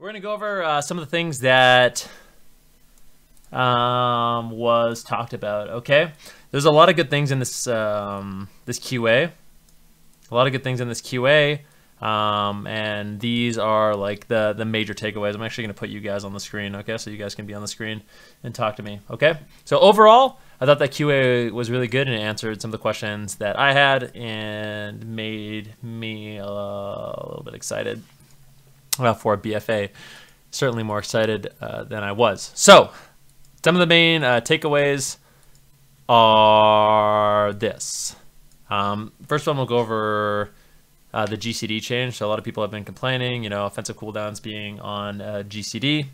We're going to go over some of the things that was talked about. Okay, there's a lot of good things in this this QA. A lot of good things in this QA, and these are like the major takeaways. I'm actually going to put you guys on the screen, okay, so you guys can be on the screen and talk to me. Okay, so overall, I thought that QA was really good and it answered some of the questions that I had and made me a little bit excited for BFA. Certainly more excited than I was. So some of the main takeaways are this. First one, we'll go over the GCD change. So a lot of people have been complaining, you know, offensive cooldowns being on GCD.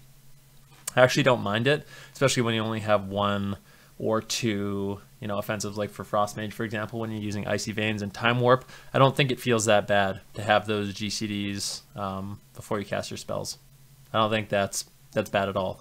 I actually don't mind it, especially when you only have one or two, you know, offensives, like for Frostmage, for example, when you're using Icy Veins and Time Warp. I don't think it feels that bad to have those GCDs before you cast your spells. I don't think that's bad at all.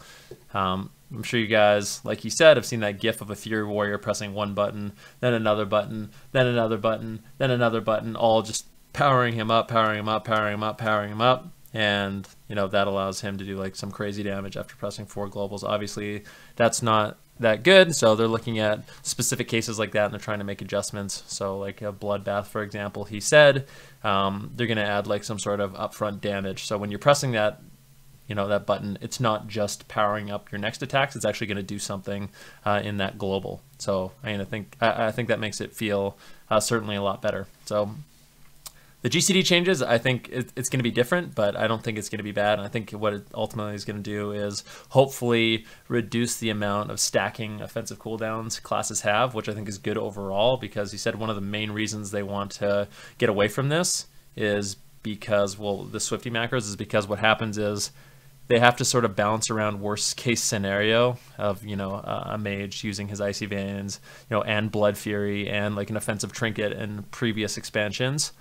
I'm sure you guys, like he said, have seen that gif of a Fury Warrior pressing one button, then another button, then another button, then another button, all just powering him up, powering him up, powering him up, powering him up. And, you know, that allows him to do like some crazy damage after pressing 4 globals. Obviously, that's not that good, so they're looking at specific cases like that and they're trying to make adjustments. So like a Bloodbath, for example, he said they're going to add like some sort of upfront damage. So when you're pressing that, you know, that button, it's not just powering up your next attacks, it's actually going to do something in that global. So I think that makes it feel certainly a lot better. So the GCD changes, I think it's going to be different, but I don't think it's going to be bad. And I think what it ultimately is going to do is hopefully reduce the amount of stacking offensive cooldowns classes have, which I think is good overall, because he said one of the main reasons they want to get away from this is because, well, the Swifty macros is because what happens is they have to sort of bounce around worst case scenario of, you know, a mage using his Icy Veins, you know, and Blood Fury and like an offensive trinket in previous expansions.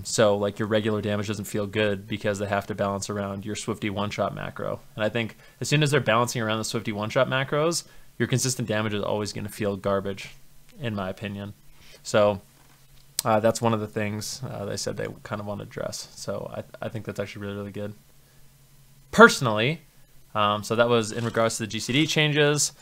So like your regular damage doesn't feel good because they have to balance around your Swifty one-shot macro. And I think as soon as they're balancing around the Swifty one-shot macros, your consistent damage is always going to feel garbage, in my opinion. So that's one of the things they said they kind of want to address. So I think that's actually really, really good. Personally, so that was in regards to the GCD changes.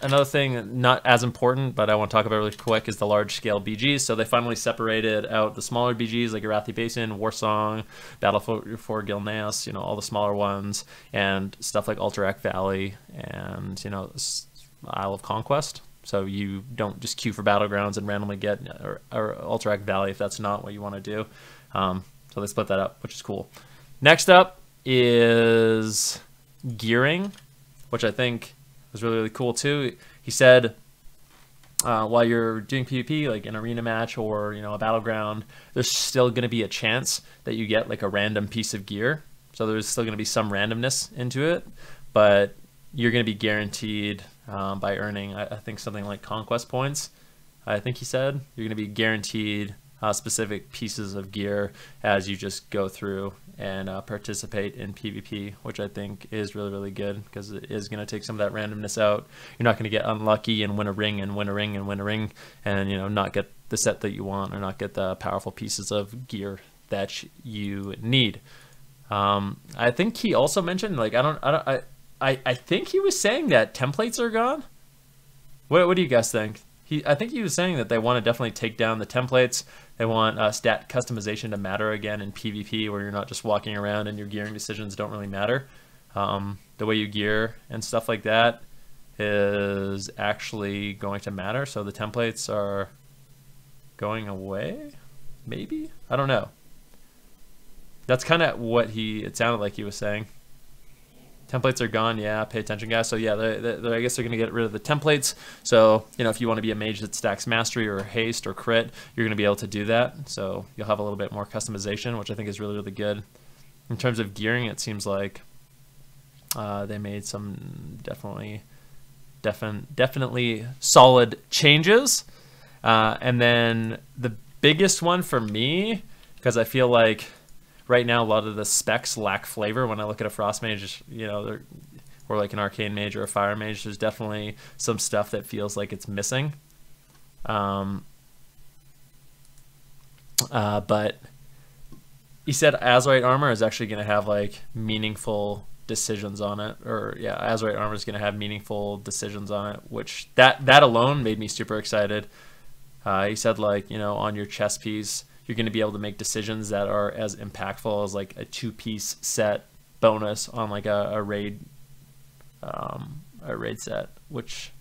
Another thing, not as important, but I want to talk about really quick, is the large-scale BGs. So they finally separated out the smaller BGs like Arathi Basin, Warsong, Battle for Gilneas, you know, all the smaller ones, and stuff like Alterac Valley and, you know, Isle of Conquest. So you don't just queue for Battlegrounds and randomly get or Alterac Valley if that's not what you want to do. So they split that up, which is cool. Next up is gearing, which I think was really, really cool too. He said while you're doing PvP, like an arena match or, you know, a battleground, there's still going to be a chance that you get like a random piece of gear. So there's still going to be some randomness into it, but you're going to be guaranteed by earning, I think, something like conquest points. I think he said you're going to be guaranteed specific pieces of gear as you just go through and participate in PvP, which I think is really, really good because it is going to take some of that randomness out. You're not going to get unlucky and win a ring and win a ring and win a ring and, you know, not get the set that you want or not get the powerful pieces of gear that you need. I think he also mentioned, like, I think he was saying that templates are gone. What do you guys think? I think he was saying that they want to definitely take down the templates. They want stat customization to matter again in PvP, where you're not just walking around and your gearing decisions don't really matter. The way you gear and stuff like that is actually going to matter. So the templates are going away, maybe? I don't know. That's kind of what it sounded like he was saying. Templates are gone, yeah, pay attention, guys. So yeah, I guess they're going to get rid of the templates. So, you know, if you want to be a mage that stacks mastery or haste or crit, you're going to be able to do that. So you'll have a little bit more customization, which I think is really, really good. In terms of gearing, it seems like they made some definitely solid changes. And then the biggest one for me, because I feel like right now, a lot of the specs lack flavor. When I look at a Frost Mage, you know, or like an Arcane Mage or a Fire Mage, there's definitely some stuff that feels like it's missing. But he said Azerite armor is actually going to have like meaningful decisions on it, or yeah, Azerite armor is going to have meaningful decisions on it, which that alone made me super excited. He said like, you know, on your chess piece, you're going to be able to make decisions that are as impactful as like a 2-piece set bonus on like a raid set, which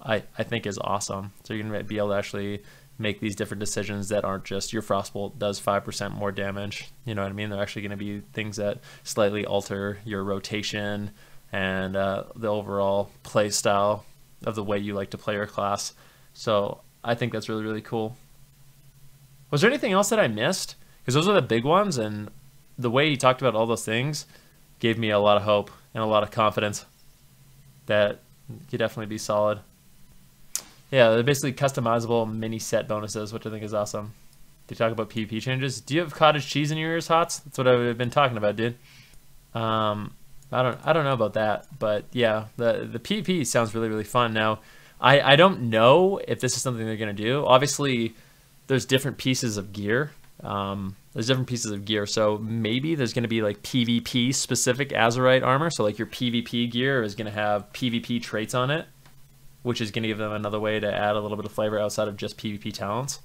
I think is awesome. So you're going to be able to actually make these different decisions that aren't just your Frostbolt does 5% more damage. You know what I mean? They're actually going to be things that slightly alter your rotation and the overall play style of the way you like to play your class. So I think that's really, really cool. Was there anything else that I missed? Because those are the big ones, and the way he talked about all those things gave me a lot of hope and a lot of confidence that could definitely be solid. Yeah, they're basically customizable mini set bonuses, which I think is awesome. Do you talk about PvP changes? Do you have cottage cheese in your ears, Hots? That's what I've been talking about, dude. I don't know about that, but yeah, the PvP sounds really, really fun. Now, I don't know if this is something they're gonna do. Obviously, there's different pieces of gear. So maybe there's going to be like PvP specific Azerite armor. So like your PvP gear is going to have PvP traits on it, which is going to give them another way to add a little bit of flavor outside of just PvP talents.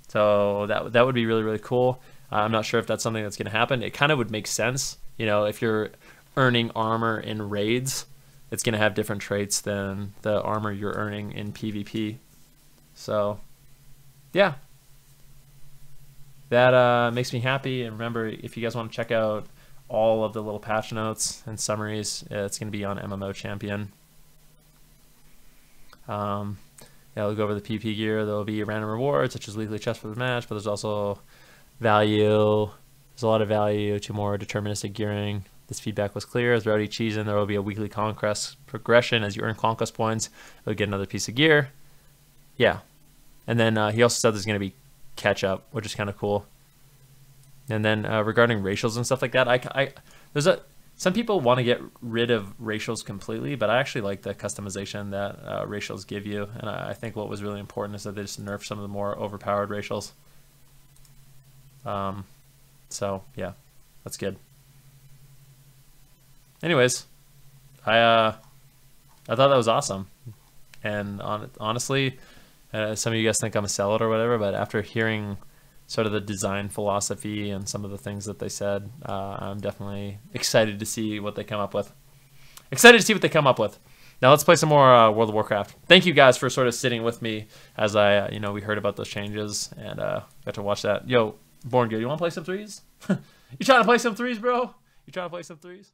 So that would be really, really cool. I'm not sure if that's something that's going to happen. It kind of would make sense. You know, if you're earning armor in raids, it's going to have different traits than the armor you're earning in PvP. So yeah. That makes me happy. And remember, if you guys want to check out all of the little patch notes and summaries, it's going to be on MMO Champion. Yeah, we'll go over the PvP gear. There will be random rewards, such as weekly chests for the match, but there's also value. There's a lot of value to more deterministic gearing. This feedback was clear. Throughout each season, there will be a weekly conquest progression. As you earn conquest points, you'll get another piece of gear. Yeah. And then he also said there's going to be catch up, which is kind of cool. And then regarding racials and stuff like that, some people want to get rid of racials completely, but I actually like the customization that racials give you, and I think what was really important is that they just nerfed some of the more overpowered racials. So yeah, that's good. Anyways, I thought that was awesome, and honestly, some of you guys think I'm a sellout or whatever, but after hearing sort of the design philosophy and some of the things that they said, I'm definitely excited to see what they come up with. Now let's play some more World of Warcraft. Thank you guys for sort of sitting with me as we heard about those changes and got to watch that. Yo, Born Good, you want to play some threes? You trying to play some threes, bro? You trying to play some threes?